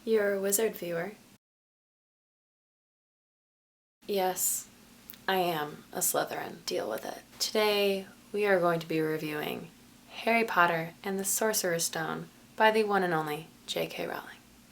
You're a wizard viewer. Yes, I am a Slytherin. Deal with it. Today, we are going to be reviewing Harry Potter and the Sorcerer's Stone by the one and only J.K. Rowling.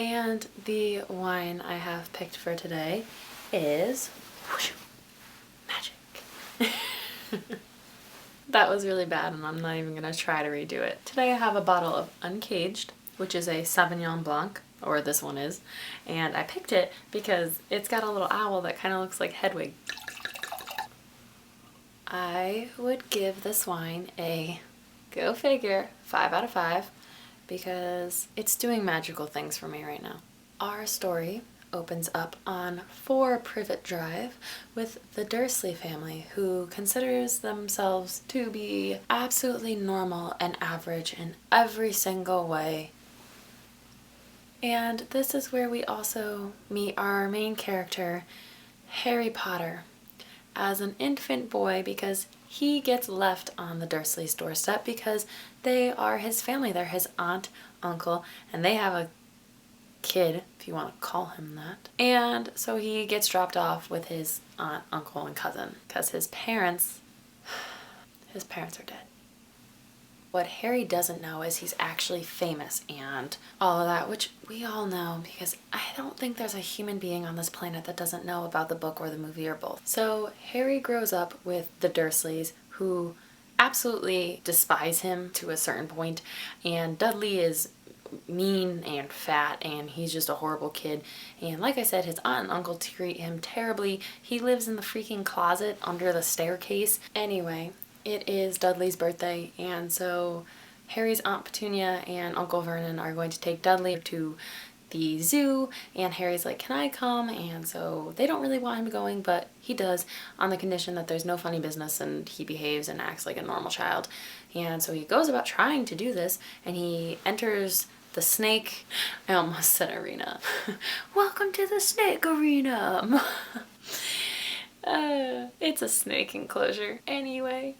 And the wine I have picked for today is magic. That was really bad and I'm not even going to try to redo it. Today I have a bottle of Uncaged, which is a Sauvignon Blanc, or this one is, and I picked it because it's got a little owl that kind of looks like Hedwig. I would give this wine a, go figure, 5 out of 5 because it's doing magical things for me right now. Our story opens up on 4 Privet Drive with the Dursley family, who considers themselves to be absolutely normal and average in every single way. And this is where we also meet our main character, Harry Potter, as an infant boy, because he gets left on the Dursleys' doorstep because they are his family. They're his aunt, uncle, and they have a kid, if you want to call him that. And so he gets dropped off with his aunt, uncle, and cousin because his parents are dead. What Harry doesn't know is he's actually famous and all of that, which we all know because I don't think there's a human being on this planet that doesn't know about the book or the movie or both. So Harry grows up with the Dursleys, who absolutely despise him to a certain point, and Dudley is mean and fat and he's just a horrible kid, and like I said, his aunt and uncle treat him terribly. He lives in the freaking closet under the staircase. Anyway, it is Dudley's birthday, and so Harry's Aunt Petunia and Uncle Vernon are going to take Dudley to the zoo, and Harry's like, can I come? And so they don't really want him going, but he does, on the condition that there's no funny business and he behaves and acts like a normal child. And so he goes about trying to do this, and he enters the snake, I almost said arena. Welcome to the snake arena. It's a snake enclosure. Anyway,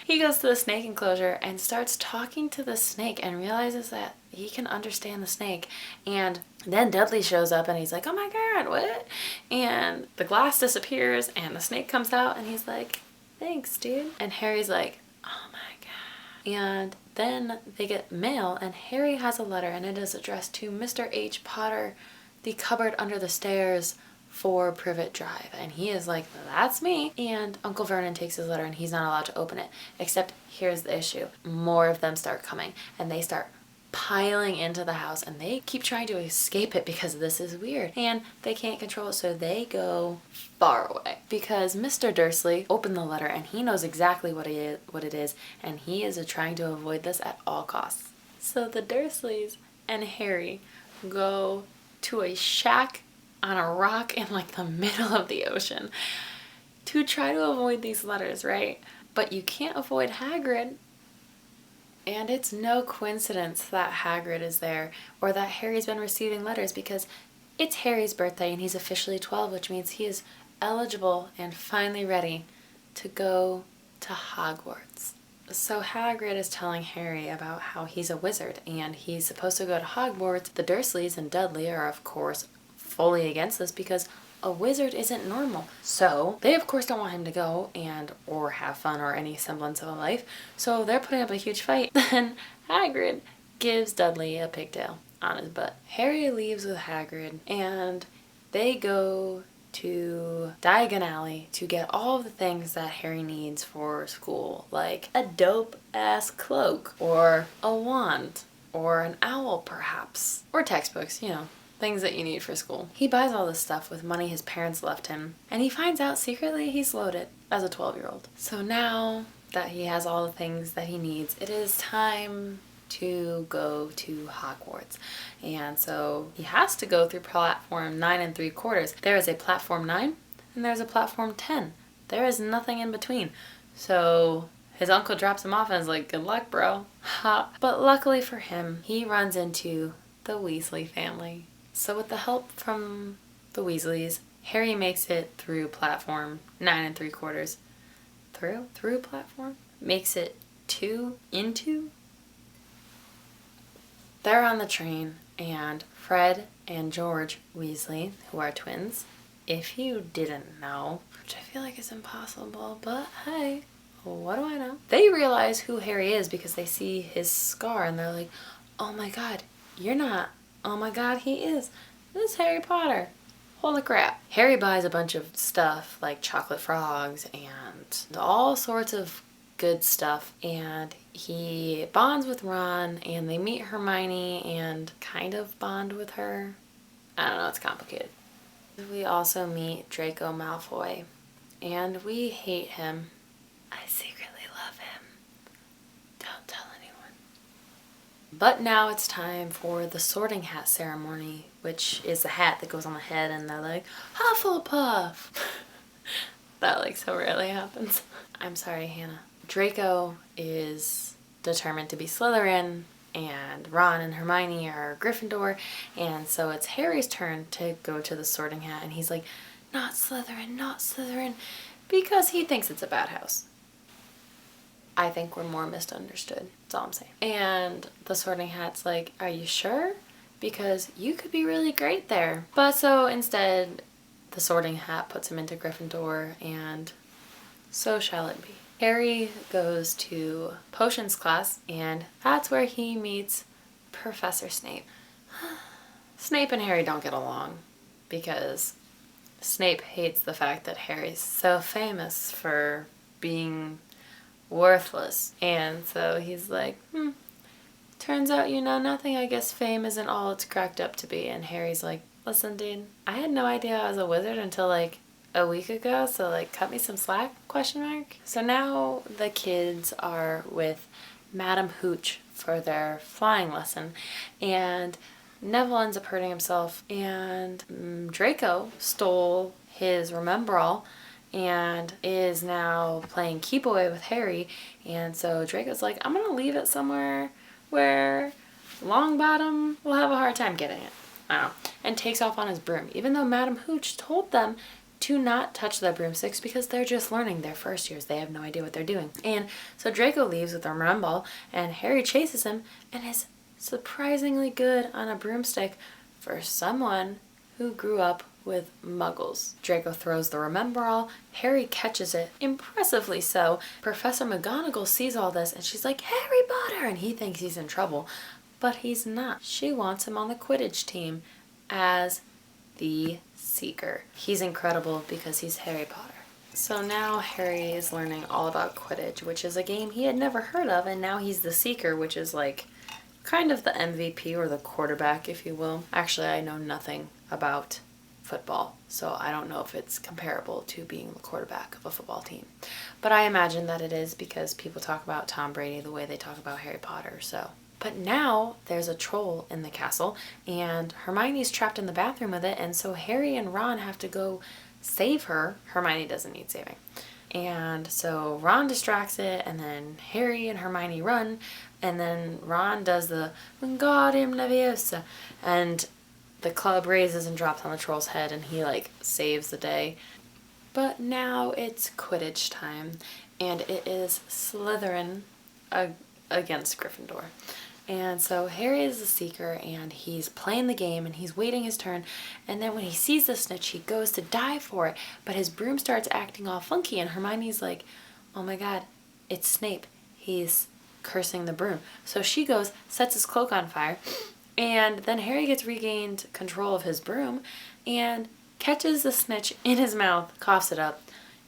he goes to the snake enclosure and starts talking to the snake and realizes that he can understand the snake. And then Dudley shows up and he's like, oh my god, what? And the glass disappears and the snake comes out and he's like, thanks, dude. And Harry's like, oh my god. And then they get mail, and Harry has a letter, and it is addressed to Mr. H. Potter, the cupboard under the stairs, 4 Privet Drive. And he is like, that's me. And Uncle Vernon takes his letter and he's not allowed to open it. Except here's the issue. More of them start coming and they start piling into the house, and they keep trying to escape it because this is weird and they can't control it, so they go far away because Mr. Dursley opened the letter and he knows exactly what it is, and he is trying to avoid this at all costs. So the Dursleys and Harry go to a shack on a rock in like the middle of the ocean to try to avoid these letters, right? But you can't avoid Hagrid. And it's no coincidence that Hagrid is there or that Harry's been receiving letters, because it's Harry's birthday and he's officially 12, which means he is eligible and finally ready to go to Hogwarts. So Hagrid is telling Harry about how he's a wizard and he's supposed to go to Hogwarts. The Dursleys and Dudley are, of course, fully against this because a wizard isn't normal. So they of course don't want him to go and or have fun or any semblance of a life. So they're putting up a huge fight. Then Hagrid gives Dudley a pigtail on his butt. Harry leaves with Hagrid and they go to Diagon Alley to get all of the things that Harry needs for school, like a dope ass cloak or a wand or an owl perhaps, or textbooks, you know, things that you need for school. He buys all this stuff with money his parents left him, and he finds out secretly he's loaded as a 12-year-old. So now that he has all the things that he needs, it is time to go to Hogwarts. And so he has to go through platform 9 3/4. There is a platform 9 and there's a platform 10. There is nothing in between. So his uncle drops him off and is like, good luck, bro. Ha. But luckily for him, he runs into the Weasley family. So with the help from the Weasleys, Harry makes it through platform 9 3/4. Through platform? Makes it into? They're on the train and Fred and George Weasley, who are twins, if you didn't know, which I feel like is impossible, but hey, what do I know? They realize who Harry is because they see his scar and they're like, oh my god, you're not. Oh my god, he is. This is Harry Potter. Holy crap. Harry buys a bunch of stuff like chocolate frogs and all sorts of good stuff, and he bonds with Ron and they meet Hermione and kind of bond with her. I don't know, it's complicated. We also meet Draco Malfoy, and we hate him. I secretly love him. Don't tell anyone. But now it's time for the Sorting Hat ceremony, which is the hat that goes on the head and they're like, Hufflepuff! That like so rarely happens. I'm sorry, Hannah. Draco is determined to be Slytherin, and Ron and Hermione are Gryffindor, and so it's Harry's turn to go to the Sorting Hat, and he's like, not Slytherin, not Slytherin, because he thinks it's a bad house. I think we're more misunderstood. That's all I'm saying. And the Sorting Hat's like, are you sure? Because you could be really great there. But so instead, the Sorting Hat puts him into Gryffindor, and so shall it be. Harry goes to potions class, and that's where he meets Professor Snape. Snape and Harry don't get along because Snape hates the fact that Harry's so famous for being worthless. And so he's like, turns out you know nothing. I guess fame isn't all it's cracked up to be. And Harry's like, listen, dude, I had no idea I was a wizard until like a week ago, so like cut me some slack, ? So now the kids are with Madam Hooch for their flying lesson, and Neville ends up hurting himself, and Draco stole his Remembrall and is now playing keep away with Harry, and so Draco's like, I'm gonna leave it somewhere where Longbottom will have a hard time getting it. I don't know. And takes off on his broom, even though Madam Hooch told them to not touch their broomsticks because they're just learning their first years. They have no idea what they're doing. And so Draco leaves with a Remembrall, and Harry chases him and is surprisingly good on a broomstick for someone who grew up with muggles. Draco throws the Remembrall, Harry catches it, impressively so. Professor McGonagall sees all this and she's like, Harry Potter! And he thinks he's in trouble, but he's not. She wants him on the Quidditch team as the Seeker. He's incredible because he's Harry Potter. So now Harry is learning all about Quidditch, which is a game he had never heard of, and now he's the Seeker, which is like kind of the MVP or the quarterback, if you will. Actually, I know nothing about football, so I don't know if it's comparable to being the quarterback of a football team. But I imagine that it is because people talk about Tom Brady the way they talk about Harry Potter, so. But now there's a troll in the castle, and Hermione's trapped in the bathroom with it, and so Harry and Ron have to go save her. Hermione doesn't need saving. And so Ron distracts it, and then Harry and Hermione run, and then Ron does the Wingardium Leviosa, and the club raises and drops on the troll's head, and he like saves the day. But now it's Quidditch time, and it is Slytherin against Gryffindor. And so Harry is the Seeker, and he's playing the game, and he's waiting his turn, and then when he sees the snitch, he goes to dive for it, but his broom starts acting all funky, and Hermione's like, oh my god, it's Snape. He's cursing the broom. So she goes, sets his cloak on fire, and then Harry gets regained control of his broom, and catches the snitch in his mouth, coughs it up.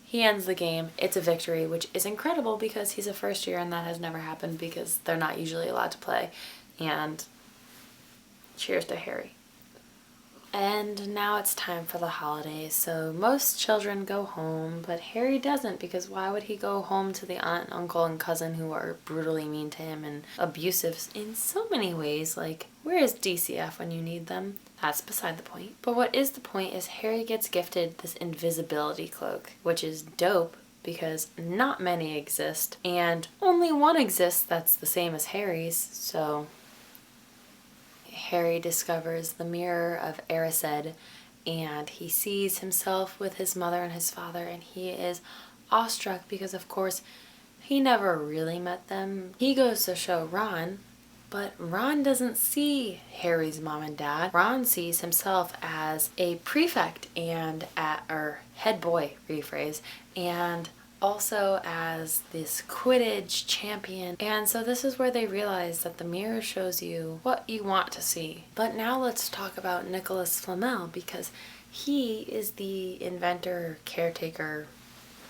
He ends the game. It's a victory, which is incredible because he's a first year and that has never happened because they're not usually allowed to play. And cheers to Harry. And now it's time for the holidays. So most children go home, but Harry doesn't, because why would he go home to the aunt, uncle, and cousin who are brutally mean to him and abusive in so many ways? Like, where is DCF when you need them? That's beside the point. But what is the point is Harry gets gifted this invisibility cloak, which is dope because not many exist, and only one exists that's the same as Harry's, so Harry discovers the mirror of Erised, and he sees himself with his mother and his father, and he is awestruck because, of course, he never really met them. He goes to show Ron But Ron doesn't see Harry's mom and dad. Ron sees himself as a prefect and or head boy, rephrase, and also as this Quidditch champion. And so this is where they realize that the mirror shows you what you want to see. But now let's talk about Nicholas Flamel, because he is the inventor, caretaker,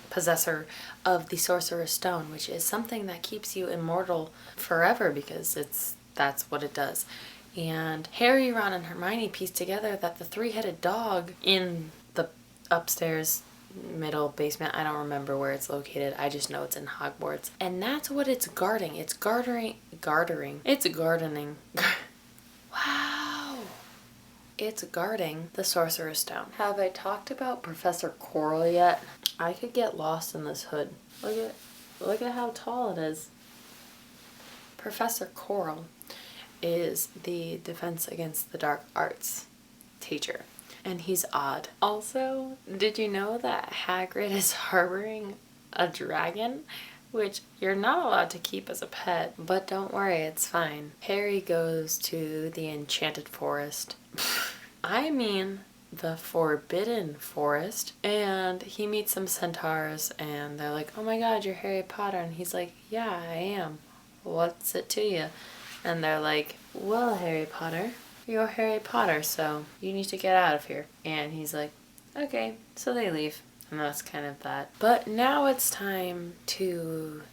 possessor of the Sorcerer's Stone, which is something that keeps you immortal forever, because that's what it does. And Harry, Ron, and Hermione piece together that the three-headed dog in the upstairs middle basement, I don't remember where it's located, I just know it's in Hogwarts, and that's what it's guarding. It's gardening. Wow. It's guarding the Sorcerer's Stone. Have I talked about Professor Quirrell yet? I could get lost in this hood. Look at how tall it is. Professor Quirrell is the Defense Against the Dark Arts teacher, and he's odd. Also, did you know that Hagrid is harboring a dragon, which you're not allowed to keep as a pet? But don't worry, it's fine. Harry goes to the Enchanted Forest. I mean, the Forbidden Forest, and he meets some centaurs, and they're like, "Oh my god, you're Harry Potter," and he's like, "Yeah, I am. What's it to you?" And they're like, "Well, Harry Potter, you're Harry Potter, so you need to get out of here." And he's like, "Okay." So they leave, and that's kind of that. But now it's time to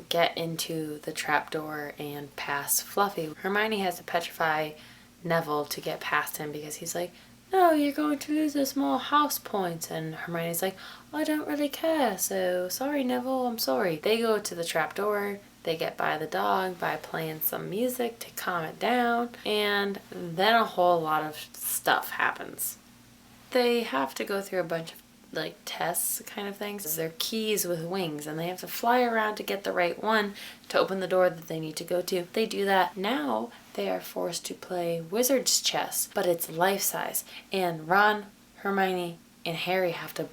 get into the trapdoor and pass Fluffy. Hermione has to petrify Neville to get past him, because he's like, "No, you're going to lose those small house points." And Hermione's like, "I don't really care, so sorry, Neville, I'm sorry." They go to the trapdoor. They get by the dog by playing some music to calm it down, and then a whole lot of stuff happens. They have to go through a bunch of tests kind of things. They're keys with wings, and they have to fly around to get the right one to open the door that they need to go to. They do that. Now they are forced to play wizard's chess, but it's life-size, and Ron, Hermione, and Harry have to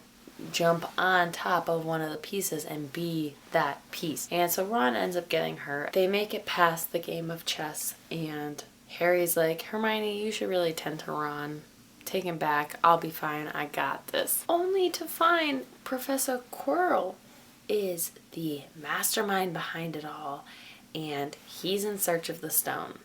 jump on top of one of the pieces and be that piece. And so Ron ends up getting hurt. They make it past the game of chess, and Harry's like, "Hermione, you should really tend to Ron. Take him back. I'll be fine. I got this." Only to find Professor Quirrell is the mastermind behind it all, and he's in search of the stone.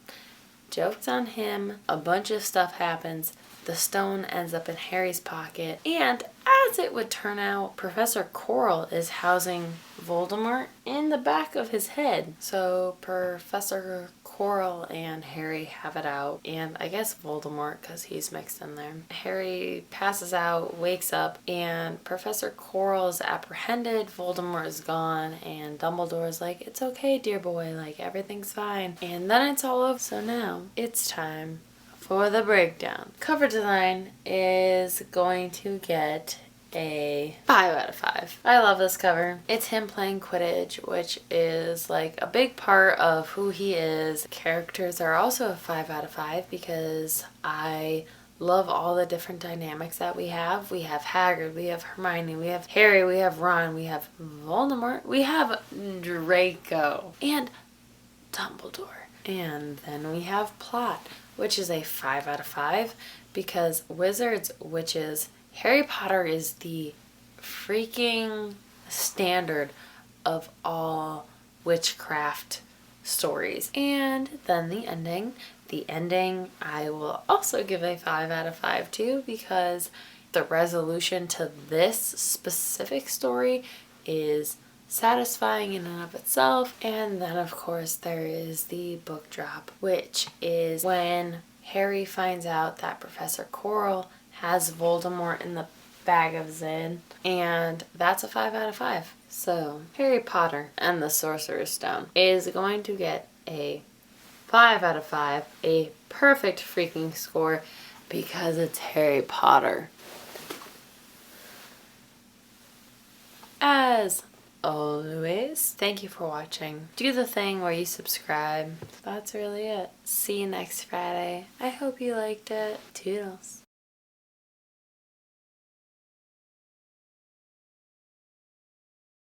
Joke's on him. A bunch of stuff happens. The stone ends up in Harry's pocket, and as it would turn out, Professor Quirrell is housing Voldemort in the back of his head. So Professor Quirrell and Harry have it out, and I guess Voldemort, because he's mixed in there. Harry passes out, wakes up, and Professor Quirrell is apprehended. Voldemort is gone, and Dumbledore's like, "It's okay, dear boy, everything's fine." And then it's all over. So now it's time for the breakdown. Cover design is going to get a 5 out of 5. I love this cover. It's him playing Quidditch, which is a big part of who he is. Characters are also a 5 out of 5 because I love all the different dynamics that we have. We have Hagrid, we have Hermione, we have Harry, we have Ron, we have Voldemort, we have Draco, and Dumbledore. And then we have plot, which is a 5 out of 5 because wizards, witches, Harry Potter is the freaking standard of all witchcraft stories. And then the ending. The ending I will also give a 5 out of 5 too, because the resolution to this specific story is satisfying in and of itself. And then of course there is the book drop, which is when Harry finds out that Professor Quirrell has Voldemort in the bag of Zin, and that's a 5 out of 5. So Harry Potter and the Sorcerer's Stone is going to get a 5 out of 5, a perfect freaking score, because it's Harry Potter. As always, thank you for watching. Do the thing where you subscribe. That's really it. See you next Friday. I hope you liked it. Toodles.